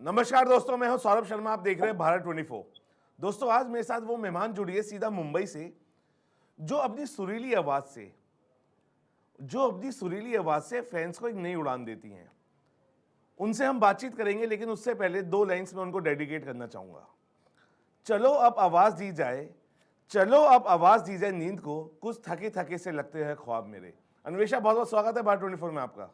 नमस्कार दोस्तों, मैं हूं सौरभ शर्मा। आप देख रहे हैं भारत 24। दोस्तों, आज मेरे साथ वो मेहमान जुड़ी है सीधा मुंबई से, जो अपनी सुरीली आवाज से फैंस को एक नई उड़ान देती हैं। उनसे हम बातचीत करेंगे, लेकिन उससे पहले दो लाइंस में उनको डेडिकेट करना चाहूंगा। चलो अब आवाज दी जाए, नींद को, कुछ थके थके से लगते हैं ख्वाब मेरे। अन्वेषा, बहुत बहुत स्वागत है भारत 24 में आपका।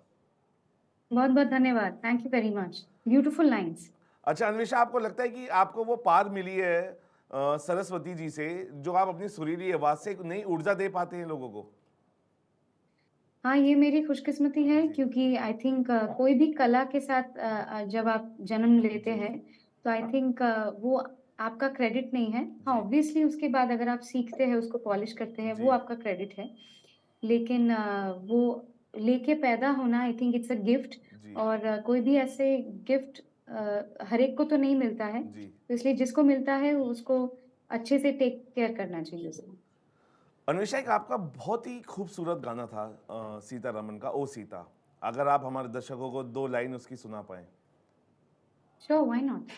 बहुत बहुत धन्यवाद। Thank you very much. Beautiful lines. अच्छा अन्वेषा, आपको लगता है कि आपको वो पार मिली है सरस्वती जी से, जो आप अपनी सुरीली आवाज से एक नई ऊर्जा दे पाते हैं लोगों को? हाँ, ये मेरी खुशकिस्मती है जी। क्योंकि आई थिंक कोई भी कला के साथ जब आप जन्म लेते जी। हैं, तो आई थिंक वो आपका क्रेडिट नहीं है। हाँ, जी। ऑब्वियसली उसके बाद अगर आप सीखते हैं, उसको पॉलिश करते हैं, वो जी। आपका क्रेडिट है। लेकिन वो लेके पैदा होना I think it's a gift. जी। और कोई भी ऐसे गिफ्ट हर एक को तो नहीं मिलता है। जी। तो इसलिए जिसको मिलता है, उसको अच्छे से टेक केयर करना चाहिए उसको। अन्वेषा, एक आपका बहुत ही खूबसूरत गाना था सीतारमन का, ओ सीता। अगर आप हमारे दर्शकों को दो लाइन उसकी सुना पाए। Sure, why not?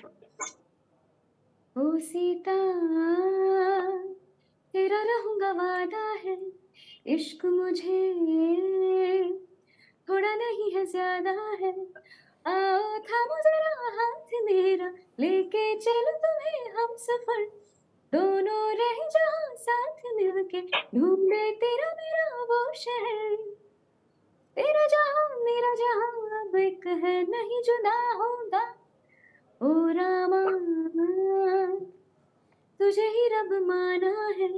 ओ सीता, तेरा रहूंगा वादा है। इश्क मुझे थोड़ा नहीं है ज्यादा है। आओ थामो जरा हाथ मेरा, लेके चलो तुम्हें हम सफर। दोनों रहे जहां साथ मिलके, ढूंढे तेरा मेरा वो शहर। तेरा जहां मेरा जहां, अब एक है नहीं जुदा होगा। ओ रामा, तुझे ही रब माना है।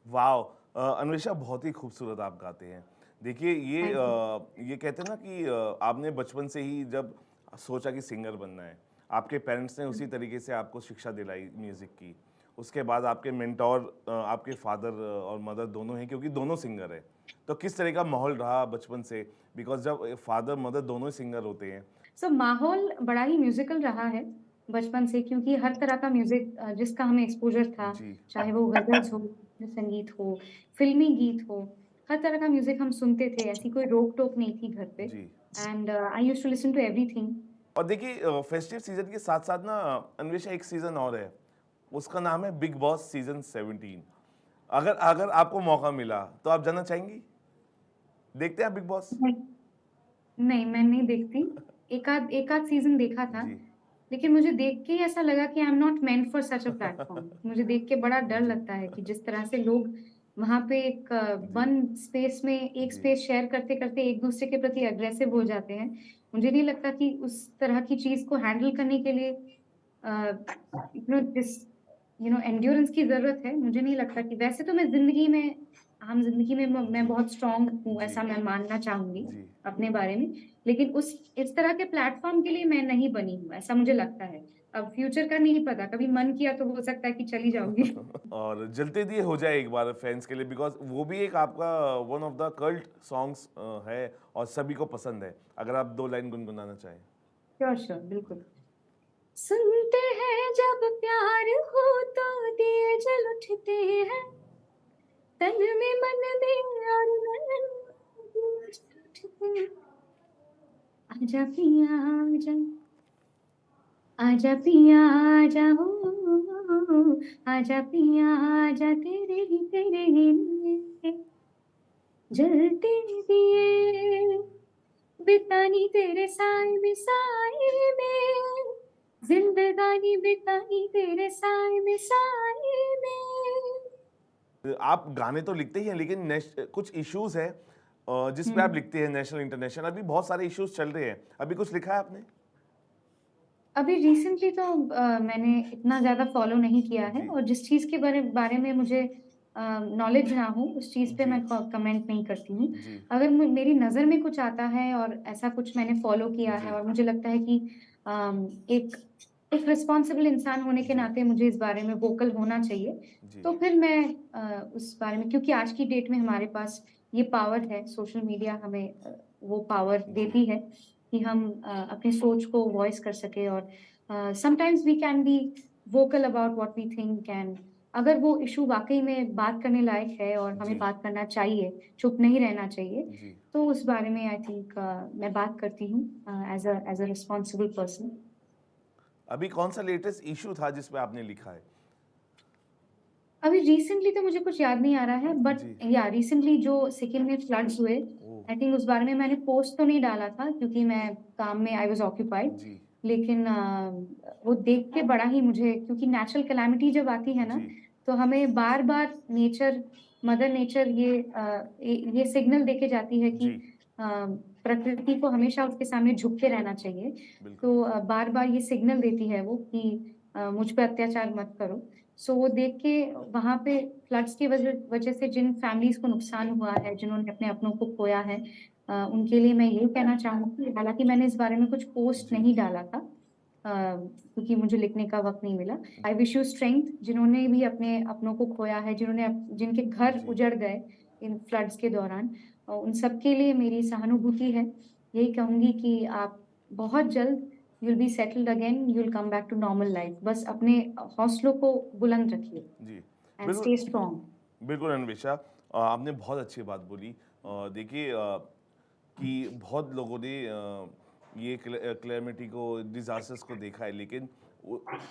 वाह! अन्वेषा, बहुत ही खूबसूरत आप गाते हैं। देखिए, थैंक यू। ये कहते हैं ना कि आपने बचपन से ही जब सोचा कि सिंगर बनना है, आपके पेरेंट्स ने उसी तरीके से आपको शिक्षा दिलाई म्यूज़िक की। उसके बाद आपके मेंटोर आपके फादर और मदर दोनों हैं, क्योंकि दोनों सिंगर हैं। तो किस तरह का माहौल रहा बचपन से? बिकॉज़ जब फादर मदर दोनों ही सिंगर होते हैं। सो माहौल बड़ा ही म्यूज़िकल रहा है बचपन से, क्योंकि हर तरह का म्यूज़िक जिसका हमें एक्सपोज़र था, जी। चाहे वो गज़ल्स हो, संगीत हो, फ़िल्मी गीत हो, हर तरह का म्यूज़िक हम सुनते थे, ऐसी कोई रोक-टोक नहीं थी घर पे। जी। And I used to listen to everything. और देखिए, फेस्टिव सीज़न के साथ-साथ ना अन्वेषा, एक सीज़न और है, उसका नाम है बिग बॉस सीज़न 17। अगर अगर आपको मौका मिला, तो आप जाना चाहेंगी? देखते हैं आप बिग बॉस? नहीं, नहीं, मैं नहीं देखती। एकाध सीज़न देखा था, जी। लेकिन मुझे देख के ही ऐसा लगा कि I am not meant for such a platform. मुझे देख के बड़ा डर जी। लगता है कि जिस तरह से लोग वहाँ पे एक जी। बंद स्पेस में एक जी। स्पेस शेयर करते-करते एक-दूसरे के प्रति अग्रेसिव हो जाते हैं। मुझे नहीं लगता कि उस तरह की चीज़ को हैंडल करने के लिए दिस एंड्योरेंस की ज़रूरत है। मुझे नहीं लगता कि वैसे तो मैं ज़िंदगी में आम ज़िंदगी में मैं जी। बहुत स्ट्रॉन्ग हूँ, जी। ऐसा मैं मानना चाहूँगी जी। अपने बारे में। लेकिन उस इस तरह के प्लेटफ़ॉर्म के लिए मैं नहीं बनी हूँ, ऐसा मुझे लगता है। अब फ्यूचर का नहीं पता, कभी मन किया तो हो सकता है कि चली जाऊँगी। और जलते दिए हो जाए एक बार फैन्स के लिए, बिकॉज़ वो भी एक आपका one of the cult songs है और सभी को पसंद है। अगर आप 2 लाइन गुनगुनाना चाहें। श्योर, श्योर, बिल्कुल। सुनते हैं जब प्यार हो तो दिए जल उठते हैं, तन में मन में और नैन में दिए जल उठते हैं। आजा पिया आजा, आजा पिया आजा हो, आजा पिया आजा तेरे ही लिए जलते दिए, बितानी तेरे साए में साए में, जिंदगानी बितानी तेरे साए में साए में। आप गाने तो लिखते ही हैं, लेकिन कुछ इश्यूज़ हैं जिस पे आप हुँ। लिखते हैं, नेशनल, इंटरनेशनल। अभी बहुत सारे इश्यूज़ चल रहे हैं। अभी कुछ लिखा है आपने? अभी रिसेंटली तो मैंने इतना ज़्यादा फ़ॉलो नहीं किया है, जी। और जिस चीज़ के बारे बारे में मुझे नॉलेज ना हो, उस चीज़ पे जी। मैं कमेंट नहीं करती हूँ। जी। अगर मेरी नज़र में कुछ आता है और ऐसा कुछ मैंने फ़ॉलो किया है जी। और मुझे लगता है कि एक एक रिस्पॉन्सिबल इंसान होने के जी। नाते मुझे इस बारे में वोकल होना चाहिए, जी। तो फिर मैं उस बारे में, क्योंकि आज की डेट में हमारे पास ये पावर है, सोशल मीडिया हमें वो पावर जी। देती है कि हम अपनी सोच को वॉइस कर सकें। और sometimes we can be vocal about what we think, and अगर वो इश्यू वाक़ई में बात करने लायक है और हमें जी। बात करना चाहिए, चुप नहीं रहना चाहिए, जी। तो उस बारे में आई थिंक मैं बात करती हूँ एज़ अ रिस्पॉन्सिबल पर्सन। अभी कौन सा लेटेस्ट इशू था जिस पे आपने लिखा है? अभी रिसेंटली तो मुझे कुछ याद नहीं आ रहा है, बट जी। या रिसेंटली जो सिक्किम में फ्लड्स हुए, ओह! आई थिंक उस बारे में मैंने पोस्ट तो नहीं डाला था क्योंकि मैं काम में आई वाज़ ऑक्यूपाइड। जी, लेकिन वो देख के बड़ा ही मुझे, क्योंकि नेचुरल कैलामिटी जब आती है ना, जी, तो हमें बार-बार मदर नेचर ये सिग्नल देके जाती है कि जी, प्रकृति को हमेशा उसके सामने झुक के रहना चाहिए। बिल्कुल। तो बार-बार ये सिग्नल देती है वो कि मुझ पे अत्याचार मत करो। सो वो देख के वहाँ पे फ्लड्स की वजह वजह से जिन फैमिलीज़ को नुकसान हुआ है, जिन्होंने अपने अपनों को खोया है, उनके लिए मैं यही कहना चाहूँगी, हालाँकि मैंने इस बारे में कुछ पोस्ट जी, नहीं डाला था, क्योंकि मुझे लिखने का वक़्त नहीं मिला। आई विश यू स्ट्रेंथ, जिन्होंने भी अपने अपनों को खोया है, जिनके घर जी, उजड़ गए इन फ्लड्स के दौरान, उन सबके लिए मेरी सहानुभूति है। यही कहूँगी कि आप बहुत जल्द you will be settled again, you will come back to normal life. बस अपने हौसलों को बुलंद रखिए जी। एंड बिल्कुल, स्टे स्ट्रांग। बिल्कुल अन्वेषा, आपने बहुत अच्छी बात बोली। देखिए कि बहुत लोगों ने ये क्लेमिटी को, डिज़ास्टर्स को देखा है, लेकिन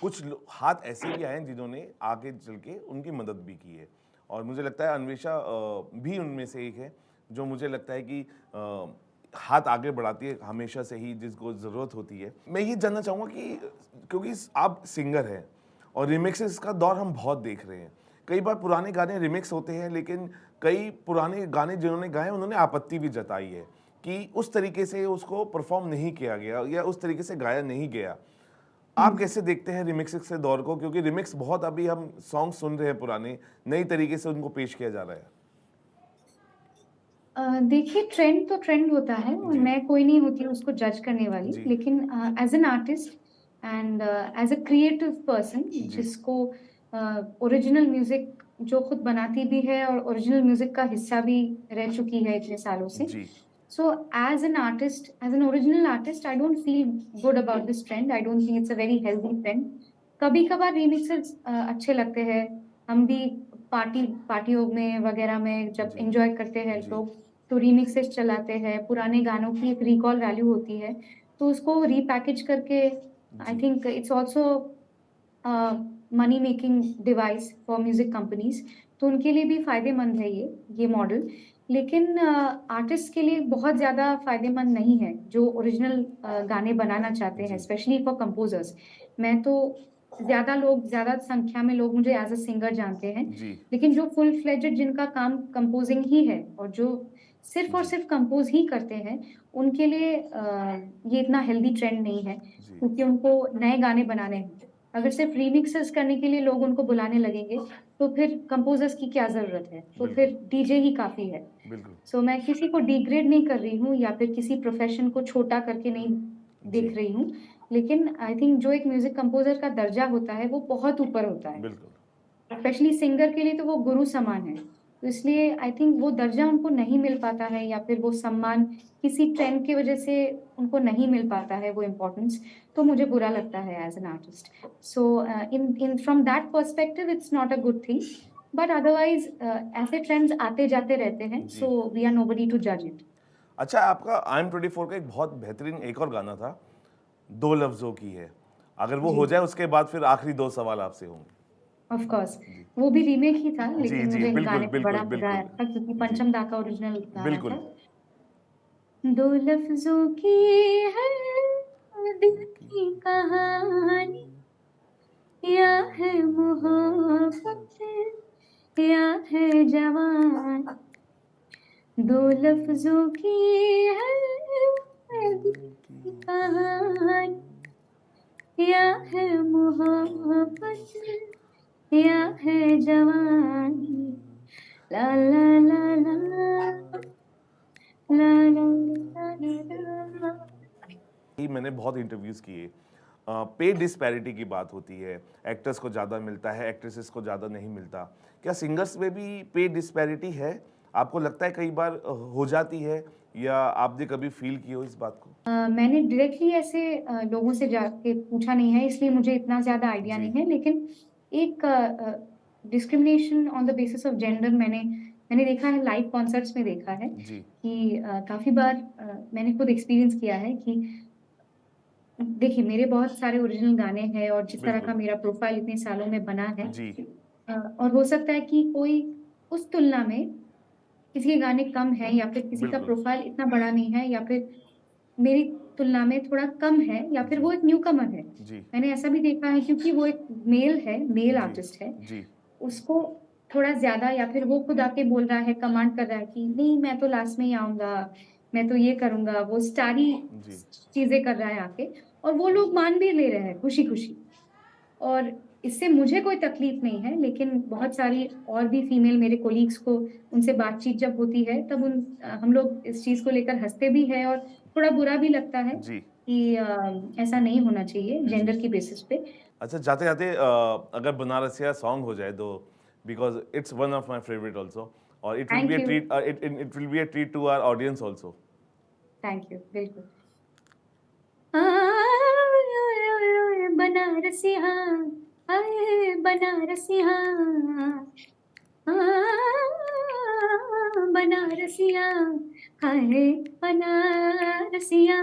कुछ हाथ ऐसे भी आए हैं जिन्होंने आगे चल के उनकी मदद भी की है। और मुझे लगता है अन्वेषा भी उनमें से एक है, जो मुझे लगता है कि हाथ आगे बढ़ाती है हमेशा से ही, जिसको ज़रूरत होती है। मैं ये जानना चाहूँगा कि क्योंकि आप सिंगर हैं और रिमिक्सेस का दौर हम बहुत देख रहे हैं। कई बार पुराने गाने रिमिक्स होते हैं, लेकिन कई पुराने गाने जिन्होंने गाए उन्होंने आपत्ति भी जताई है कि उस तरीके से उसको परफॉर्म नहीं किया गया या उस तरीके से गाया नहीं गया। हुँ। आप कैसे देखते हैं रिमिक्स के दौर को? क्योंकि रिमिक्स बहुत अभी हम सॉन्ग सुन रहे हैं पुराने, नई तरीके से उनको पेश किया जा रहा है। देखिए, ट्रेंड तो ट्रेंड होता है और जी, मैं कोई नहीं होती उसको जज करने वाली। जी, लेकिन as an artist and as a creative person, जी, जिसको ओरिजिनल म्यूज़िक जो खुद बनाती भी है और ओरिजिनल म्यूज़िक का हिस्सा भी रह चुकी है इतने सालों से। जी, So as an artist, as an original artist, I don't feel good about this trend. I don't think it's a very healthy trend. कभी-कभार रीमिक्सेस अच्छे लगते हैं। हम भी पार्टियों में वगैरह में जब जी, एन्जॉय करते हैं जी, लोग, तो रीमिक्सेस चलाते हैं। पुराने गानों की एक रिकॉल वैल्यू होती है, तो उसको रीपैकेज करके आई जी, think it's also money making device for music companies, तो उनके लिए भी फ़ायदेमंद है ये मॉडल। लेकिन आर्टिस्ट के लिए बहुत ज़्यादा फ़ायदेमंद नहीं है, जो ओरिजिनल गाने बनाना चाहते हैं, जी, स्पेशली फॉर कंपोज़र्स। मैं तो ज़्यादा संख्या में लोग मुझे एज़ अ सिंगर जानते हैं, जी, लेकिन जो फुल फ्लेजेड जिनका काम कंपोज़िंग ही है और जो सिर्फ़ और जी, सिर्फ़ कंपोज़ ही करते हैं, उनके लिए ये इतना हेल्दी ट्रेंड नहीं है, जी, क्योंकि उनको नए गाने बनाने हैं। अगर सिर्फ़ रीमिक्सेस करने के लिए लोग उनको बुलाने लगेंगे, तो फिर कंपोज़र्स की क्या ज़रूरत है? तो बिल्कुल, फिर डीजे ही काफ़ी है। बिल्कुल, सो मैं किसी को डिग्रेड नहीं कर रही हूँ या फिर किसी प्रोफ़ेशन को छोटा करके नहीं देख जी, रही हूँ। लेकिन आई थिंक जो एक म्यूज़िक कंपोज़र का दर्जा होता है, वो बहुत ऊपर होता है। बिल्कुल, स्पेशली सिंगर के लिए तो वो गुरु समान है। तो इसलिए आई थिंक वो दर्जा उनको नहीं मिल पाता है या फिर वो सम्मान किसी ट्रेंड की वज़ह से उनको नहीं मिल पाता है वो इम्पोर्टेंस, तो मुझे बुरा लगता है as an artist. So in in from that perspective it's not a good thing, but otherwise ऐसे ट्रेंड्स आते-जाते रहते हैं, जी। So we are nobody to जज इट। अच्छा, आपका आई एम 24 का एक बहुत बेहतरीन एक और गाना था, 2 लफ्ज़ों की है। अगर वो जी, हो जाए उसके बाद फिर आखिरी 2 सवाल आपसे होंगे। Of course. जी। वो भी रीमेक ही था, जी, लेकिन जी, मुझे बिल्कुल, गाने पे बिल्कुल, बड़ा मज़ा आया बिल्कुल। था क्योंकि जी, पंचम दा का ओरिजिनल गाना बिल्कुल। था। दो लफ्जों की है दिल की कहानी, या है मोहब्बत या है जवान। दो लफ्जों की है दिल की कहानी, या है मोहब्बत या है जवानी। ला ला ला ला ला ला ला ला ला। ही मैंने बहुत इंटरव्यूज़ किए। पे डिस्पैरिटी की बात होती है, एक्टर्स को ज़्यादा मिलता है, एक्ट्रेसेस को ज़्यादा नहीं मिलता। क्या सिंगर्स में भी पे डिस्पैरिटी है? आपको लगता है कई बार हो जाती है या आपने कभी फ़ील की हो इस बात को? मैंने डायरेक्टली ऐसे लोगों से जाके पूछा नहीं है, इसलिए मुझे इतना ज़्यादा आइडिया जी, नहीं है। लेकिन एक discrimination on the basis of gender मैंने देखा है, लाइव कॉन्सर्ट्स में देखा है जी, कि काफ़ी बार मैंने खुद एक्सपीरियंस किया है कि देखिए, मेरे बहुत सारे ओरिजिनल गाने हैं और जिस तरह का बिल्कुल। मेरा प्रोफ़ाइल इतने सालों में बना है जी, और हो सकता है कि कोई उस तुलना में किसी के गाने कम हैं या फिर किसी का बिल्कुल। प्रोफ़ाइल इतना बड़ा नहीं है या फिर मेरी तुलना में थोड़ा कम है या फिर जी, वो एक न्यूकमर है। जी, मैंने ऐसा भी देखा है क्योंकि वो एक मेल है, मेल जी, आर्टिस्ट है, जी, उसको थोड़ा ज़्यादा या फिर वो खुद आके बोल रहा है, कमांड कर रहा है कि नहीं मैं तो लास्ट में ही आऊँगा, मैं तो ये करूँगा, वो स्टारी जी, चीज़ें कर रहा है आके और वो लोग मान भी ले रहे हैं खुशी-खुशी। और इससे मुझे कोई तकलीफ नहीं है, लेकिन बहुत सारी और भी फीमेल मेरे कोलीग्स को उनसे बातचीत जब होती है तब हम लोग इस चीज़ को लेकर हँसते भी हैं और थोड़ा बुरा भी लगता है जी, कि ऐसा नहीं होना चाहिए जी। जेंडर की बेसिस पे। अच्छा जाते-जाते अगर बनारसिया सॉन्ग हो जाए तो because it's one of my favourite also और it will be thank a you, treat it will be a treat to our audience also. Thank you, बिल्कुल। आए बनारसिया, आए बनारसिया, बनारसिया, हाय बनारसिया,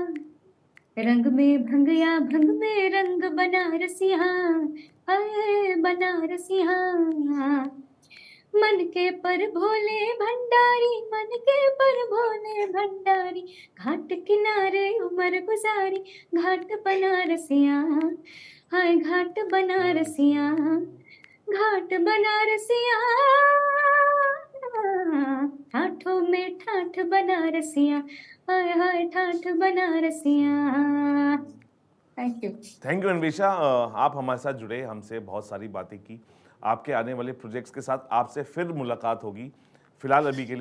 रंग में भंगिया भंग में रंग बनारसिया, हाय बनारसिया, मन के पर भोले भंडारी, मन के पर भोले भंडारी, घाट किनारे उमर गुजारी, घाट बनारसिया, हाय घाट बनारसिया, घाट बनारसिया, ठाठों में ठाठ बनारसिया, हाय हाय ठाठ Banarasiya. Thank you. Thank you Anvesha आप हमारे साथ जुड़े, हमसे बहुत सारी बातें की। आपके आने वाले प्रोजेक्ट्स के साथ आपसे फिर मुलाकात होगी। फिलहाल अभी के लिए